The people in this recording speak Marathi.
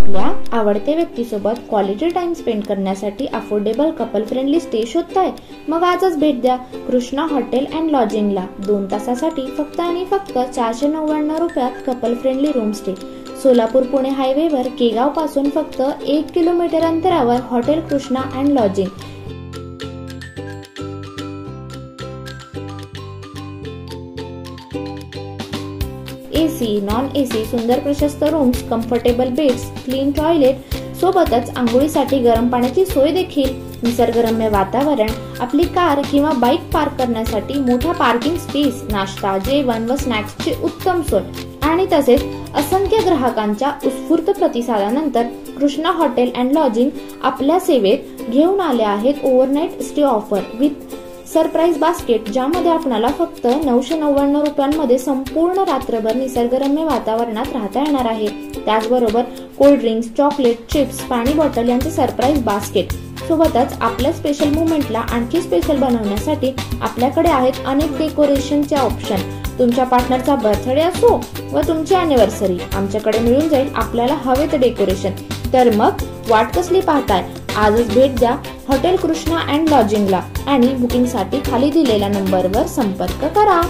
आपल्या आवडत्या व्यक्तीसोबत क्वालिटी टाइम स्पेंड करण्यासाठी अफोर्डेबल कपल फ्रेंडली स्टे शोधताय? मग आजच भेट द्या कृष्णा हॉटेल अँड लॉजिंगला। 2 तासासाठी फक्त आणि फक्त 499 रुपयात couple friendly room stay. Solapur Pune हायवेवर केगाव पासून फक्त 1 किलोमीटर अंतरावर hotel Krishna and lodging. AC, non AC, सुंदर प्रशस्त rooms, comfortable beds, clean toilet सोबतच आंघोळीसाठी गरम पाण्याची सोय देखील। निसर्गरम्य वातावरण, आपली कार किंवा बाईक पार्क करण्यासाठी मोठा पार्किंग स्पेस, नाश्ता, जेवण व स्नॅक्सची उत्तम सोय आणि तसेच असंख्य ग्राहकांच्या उत्स्फूर्त प्रतिसादानंतर कृष्णा हॉटेल अँड लॉजिंग आपल्या सेवेत घेऊन आले आहेत overnight stay offer with surprise basket, ज्यामध्ये आपल्याला फक्त 999 रुपयांमध्ये संपूर्ण रात्रभर निसर्गरम्य वातावरणात राहता येणार आहे। त्याचबरोबर कोल्ड ड्रिंक्स, चॉकलेट, चिप्स, पाणी बॉटल यांचे सरप्राईज बास्केट सोबतच आपल्या स्पेशल मुवमेंटला आणखी स्पेशल बनवण्यासाठी आपल्याकडे आहेत अनेक डेकोरेशनचे ऑप्शन। तुमच्या पार्टनरचा बर्थडे असो व तुमची अॅनिव्हर्सरी, आमच्याकडे मिळून जाईल आपल्याला हवे ते डेकोरेशन। तर मग वाट कसली पाहताय? आजच भेट द्या हॉटेल कृष्णा अँड लॉजिंगला आणि बुकिंगसाठी खाली दिलेल्या नंबरवर संपर्क करा।